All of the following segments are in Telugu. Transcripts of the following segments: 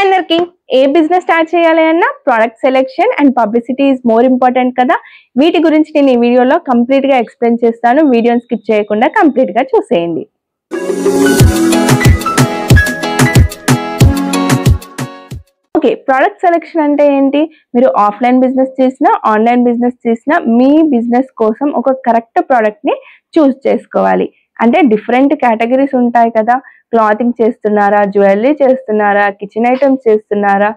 అందరికి ఏ బిజినెస్ స్టార్ట్ చేయాలి అన్న product selection and publicity is more important కదా. వీటి గురించి నేను ఈ వీడియోలో కంప్లీట్ గా ఎక్స్ప్లెయిన్ చేస్తాను. వీడియోని స్కిప్ చేయకుండా కంప్లీట్ గా చూసేయండి. ఓకే, ప్రొడక్ట్ సెలెక్షన్ అంటే ఏంటి? మీరు ఆఫ్లైన్ బిజినెస్ చేసినా ఆన్లైన్ బిజినెస్ చేసినా మీ బిజినెస్ కోసం ఒక కరెక్ట్ ప్రోడక్ట్ ని చూస్ చేసుకోవాలి. అంటే డిఫరెంట్ కేటగిరీస్ ఉంటాయి కదా. క్లాతింగ్ చేస్తున్నారా, జ్యువెలరీ చేస్తున్నారా, కిచెన్ ఐటమ్స్ చేస్తున్నారా,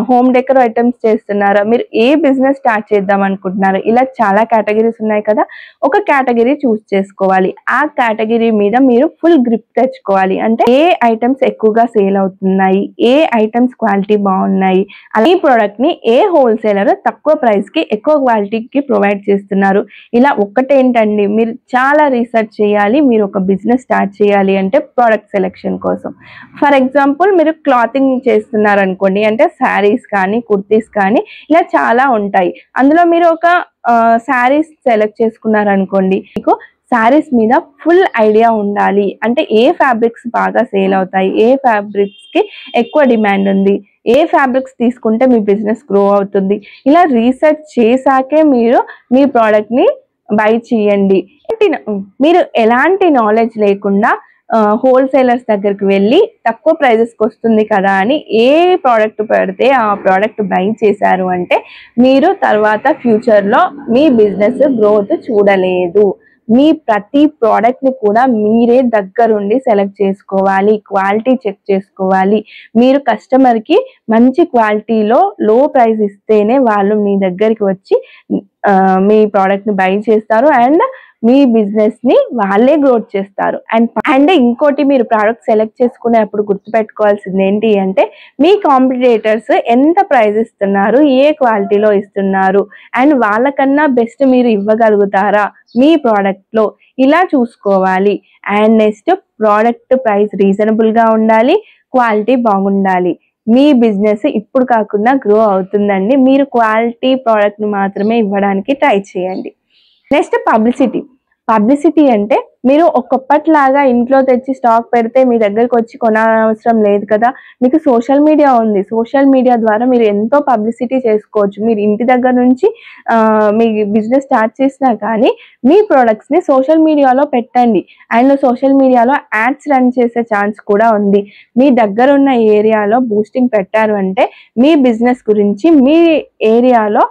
హోమ్ డెకర్ ఐటమ్స్ చేస్తున్నారా, మీరు ఏ బిజినెస్ స్టార్ట్ చేద్దాం అనుకుంటున్నారు, ఇలా చాలా కేటగిరీస్ ఉన్నాయి కదా. ఒక కేటగిరీ చూస్ చేసుకోవాలి. ఆ కేటగిరీ మీద మీరు ఫుల్ గ్రిప్ తెచ్చుకోవాలి. అంటే ఏ ఐటమ్స్ ఎక్కువగా సేల్ అవుతున్నాయి, ఏ ఐటమ్స్ క్వాలిటీ బాగున్నాయి, ఈ ప్రోడక్ట్ ని ఏ హోల్సేలర్ తక్కువ ప్రైస్ కి ఎక్కువ క్వాలిటీకి ప్రొవైడ్ చేస్తున్నారు. ఇలా ఒక్కటేంటండి, మీరు చాలా రీసెర్చ్ చేయాలి. మీరు ఒక బిజినెస్ స్టార్ట్ చేయాలి అంటే ప్రోడక్ట్ సెలెక్షన్ కోసం. ఫర్ ఎగ్జాంపుల్ మీరు క్లాతింగ్ చేస్తున్నారు అనుకోండి, అంటే శారీస్ కానీ కుర్తీస్ కానీ ఇలా చాలా ఉంటాయి. అందులో మీరు ఒక శారీస్ సెలెక్ట్ చేసుకున్నారు అనుకోండి, మీకు శారీస్ మీద ఫుల్ ఐడియా ఉండాలి. అంటే ఏ ఫ్యాబ్రిక్స్ బాగా సేల్ అవుతాయి, ఏ ఫ్యాబ్రిక్స్ కి ఎక్కువ డిమాండ్ ఉంది, ఏ ఫ్యాబ్రిక్స్ తీసుకుంటే మీ బిజినెస్ గ్రో అవుతుంది. ఇలా రీసెర్చ్ చేశాకే మీరు మీ ప్రోడక్ట్ ని బై చేయండి. మీరు ఎలాంటి నాలెడ్జ్ లేకుండా హోల్సేలర్స్ దగ్గరికి వెళ్ళి తక్కువ ప్రైజెస్కి వస్తుంది కదా అని ఏ ప్రోడక్ట్ పెడితే ఆ ప్రోడక్ట్ బై చేశారు అంటే మీరు తర్వాత ఫ్యూచర్లో మీ బిజినెస్ గ్రోత్ చూడలేదు. మీ ప్రతి ప్రోడక్ట్ ని కూడా మీరే దగ్గరుండి సెలెక్ట్ చేసుకోవాలి, క్వాలిటీ చెక్ చేసుకోవాలి. మీరు కస్టమర్ కి మంచి క్వాలిటీలో లో ప్రైస్ ఇస్తేనే వాళ్ళు మీ దగ్గరికి వచ్చి మీ ప్రోడక్ట్ ని బై చేస్తారు అండ్ మీ బిజినెస్ ని వాళ్ళే గ్రోత్ చేస్తారు. అండ్ ఇంకోటి, మీరు ప్రోడక్ట్ సెలెక్ట్ చేసుకునేప్పుడు గుర్తుపెట్టుకోవాల్సింది ఏంటి అంటే మీ కాంపిటీటర్స్ ఎంత ప్రైస్ ఇస్తున్నారు, ఏ క్వాలిటీలో ఇస్తున్నారు అండ్ వాళ్ళకన్నా బెస్ట్ మీరు ఇవ్వగలుగుతారా మీ ప్రోడక్ట్ లో, ఇలా చూసుకోవాలి. And next, product price reasonable గా ఉండాలి, క్వాలిటీ బాగుండాలి. మీ బిజినెస్ ఇప్పుడు కాకుండా గ్రో అవుతుందండి. మీరు క్వాలిటీ ప్రోడక్ట్ ని మాత్రమే ఇవ్వడానికి ట్రై చేయండి. నెక్స్ట్, పబ్లిసిటీ అంటే మీరు ఒక్కప్పట్లాగా ఇంట్లో తెచ్చి స్టాక్ పెడితే మీ దగ్గరకు వచ్చి కొనవసరం లేదు కదా. మీకు సోషల్ మీడియా ఉంది. సోషల్ మీడియా ద్వారా మీరు ఎంతో పబ్లిసిటీ చేసుకోవచ్చు. మీరు ఇంటి దగ్గర నుంచి మీ బిజినెస్ స్టార్ట్ చేసినా కానీ మీ ప్రొడక్ట్స్ ని సోషల్ మీడియాలో పెట్టండి. అండ్ సోషల్ మీడియాలో యాడ్స్ రన్ చేసే ఛాన్స్ కూడా ఉంది. మీ దగ్గర ఉన్న ఏరియాలో బూస్టింగ్ పెట్టారు అంటే మీ బిజినెస్ గురించి మీ ఏరియాలో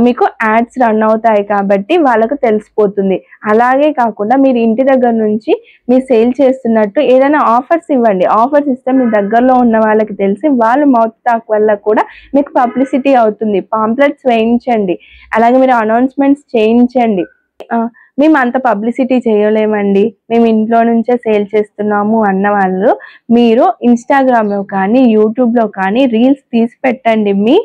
మీకు యాడ్స్ రన్ అవుతాయి కాబట్టి వాళ్ళకు తెలిసిపోతుంది. అలాగే కాకుండా మీరు ఇంటి దగ్గర నుంచి మీరు సేల్ చేస్తున్నట్టు ఏదైనా ఆఫర్స్ ఇవ్వండి. ఆఫర్స్ ఇస్తే మీ దగ్గరలో ఉన్న వాళ్ళకి తెలిసి వాళ్ళు మౌత్ టాక్ వల్ల కూడా మీకు పబ్లిసిటీ అవుతుంది. పాంప్లెట్స్ వేయించండి, అలాగే మీరు అనౌన్స్మెంట్స్ చేయించండి. మేము అంత పబ్లిసిటీ చేయలేమండి, మేము ఇంట్లో నుంచే సేల్ చేస్తున్నాము అన్న వాళ్ళు మీరు ఇన్స్టాగ్రామ్లో కానీ యూట్యూబ్లో కానీ రీల్స్ తీసి పెట్టండి. మీ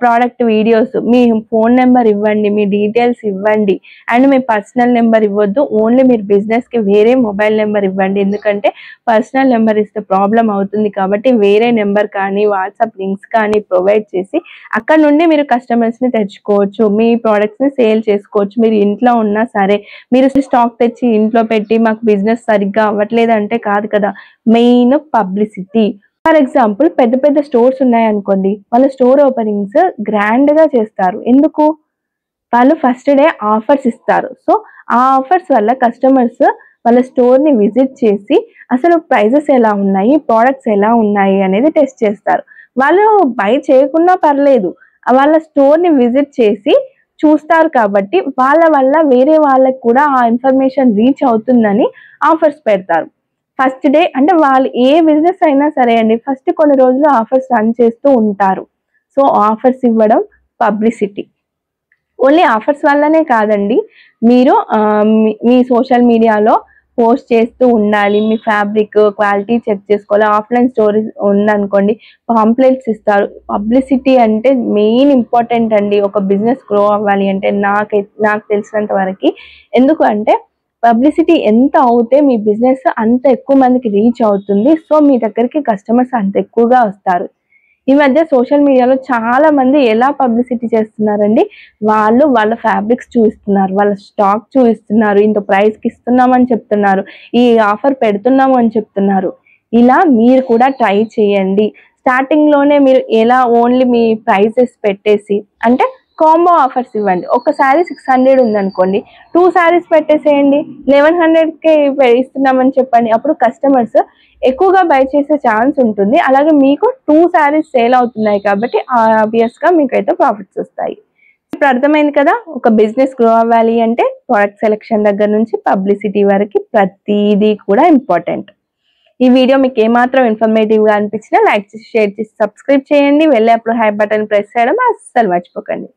ప్రోడక్ట్ వీడియోస్, మీ ఫోన్ నెంబర్ ఇవ్వండి, మీ డీటెయిల్స్ ఇవ్వండి అండ్ మీ పర్సనల్ నెంబర్ ఇవ్వద్దు. ఓన్లీ మీరు బిజినెస్కి వేరే మొబైల్ నెంబర్ ఇవ్వండి. ఎందుకంటే పర్సనల్ నెంబర్ ఇస్తే ప్రాబ్లం అవుతుంది కాబట్టి వేరే నెంబర్ కానీ వాట్సాప్ లింక్స్ కానీ ప్రొవైడ్ చేసి అక్కడ నుండి మీరు కస్టమర్స్ని తెచ్చుకోవచ్చు, మీ ప్రోడక్ట్స్ని సేల్ చేసుకోవచ్చు. మీరు ఇంట్లో ఉన్నా సరే మీరు స్టాక్ తెచ్చి ఇంట్లో పెట్టి మాకు బిజినెస్ సరిగ్గా అవ్వట్లేదు అంటే కాదు కదా. Main publicity. ఫర్ ఎగ్జాంపుల్, పెద్ద పెద్ద స్టోర్స్ ఉన్నాయనుకోండి, వాళ్ళ స్టోర్ ఓపెనింగ్స్ గ్రాండ్ గా చేస్తారు. ఎందుకు? వాళ్ళు ఫస్ట్ డే ఆఫర్స్ ఇస్తారు. సో ఆ ఆఫర్స్ వల్ల కస్టమర్స్ వాళ్ళ స్టోర్ ని విజిట్ చేసి అసలు ప్రైజెస్ ఎలా ఉన్నాయి, ప్రోడక్ట్స్ ఎలా ఉన్నాయి అనేది టెస్ట్ చేస్తారు. వాళ్ళు బై చేయకున్నా పర్లేదు, వాళ్ళ స్టోర్ ని విజిట్ చేసి చూస్తారు కాబట్టి వాళ్ళ వల్ల వేరే వాళ్ళకి కూడా ఆ ఇన్ఫర్మేషన్ రీచ్ అవుతుందని ఆఫర్స్ పెడతారు. ఫస్ట్ డే అంటే వాళ్ళు ఏ బిజినెస్ అయినా సరే అండి, ఫస్ట్ కొన్ని రోజులు ఆఫర్స్ రన్ చేస్తూ ఉంటారు. సో ఆఫర్స్ ఇవ్వడం పబ్లిసిటీ. ఓన్లీ ఆఫర్స్ వల్లనే కాదండి, మీరు మీ సోషల్ మీడియాలో పోస్ట్ చేస్తూ ఉండాలి. మీ ఫ్యాబ్రిక్ క్వాలిటీ చెక్ చేసుకోవాలి. ఆఫ్లైన్ స్టోరీస్ ఉందనుకోండి, పాంప్లెట్స్ ఇస్తారు. పబ్లిసిటీ అంటే మెయిన్ ఇంపార్టెంట్ అండి ఒక బిజినెస్ గ్రో అవ్వాలి అంటే నాకు తెలిసినంత వరకు. ఎందుకు అంటే పబ్లిసిటీ ఎంత అవుతే మీ బిజినెస్ అంత ఎక్కువ మందికి రీచ్ అవుతుంది. సో మీ దగ్గరికి కస్టమర్స్ అంత ఎక్కువగా వస్తారు. ఈ మధ్య సోషల్ మీడియాలో చాలా మంది ఎలా పబ్లిసిటీ చేస్తున్నారండి, వాళ్ళ ఫ్యాబ్రిక్స్ చూపిస్తున్నారు, వాళ్ళ స్టాక్ చూపిస్తున్నారు, ఇంత ప్రైస్కి ఇస్తున్నామని చెప్తున్నారు, ఈ ఆఫర్ పెడుతున్నాము అని చెప్తున్నారు. ఇలా మీరు కూడా ట్రై చేయండి. స్టార్టింగ్ లోనే మీరు ఎలా ఓన్లీ మీ ప్రైజెస్ పెట్టేసి, అంటే కాంబో ఆఫర్స్ ఇవ్వండి. ఒక శారీ 600 ఉందనుకోండి, 2 శారీస్ పెట్టేసేయండి, 1100కే ఇస్తున్నామని చెప్పండి. అప్పుడు కస్టమర్స్ ఎక్కువగా బై చేసే ఛాన్స్ ఉంటుంది. అలాగే మీకు 2 శారీస్ సేల్ అవుతున్నాయి కాబట్టి ఆబ్వియస్ గా మీకైతే ప్రాఫిట్స్ వస్తాయి. ఇప్పుడు అర్థమైంది కదా, ఒక బిజినెస్ గ్రో అవ్వాలి అంటే ప్రోడక్ట్ సెలెక్షన్ దగ్గర నుంచి పబ్లిసిటీ వరకు ప్రతిదీ కూడా ఇంపార్టెంట్. ఈ వీడియో మీకు ఏమాత్రం ఇన్ఫర్మేటివ్ గా అనిపించినా లైక్ చేసి, షేర్ చేసి, సబ్స్క్రైబ్ చేయండి. వెళ్ళేప్పుడు హై బటన్ ప్రెస్ చేయడం అస్సలు మర్చిపోకండి.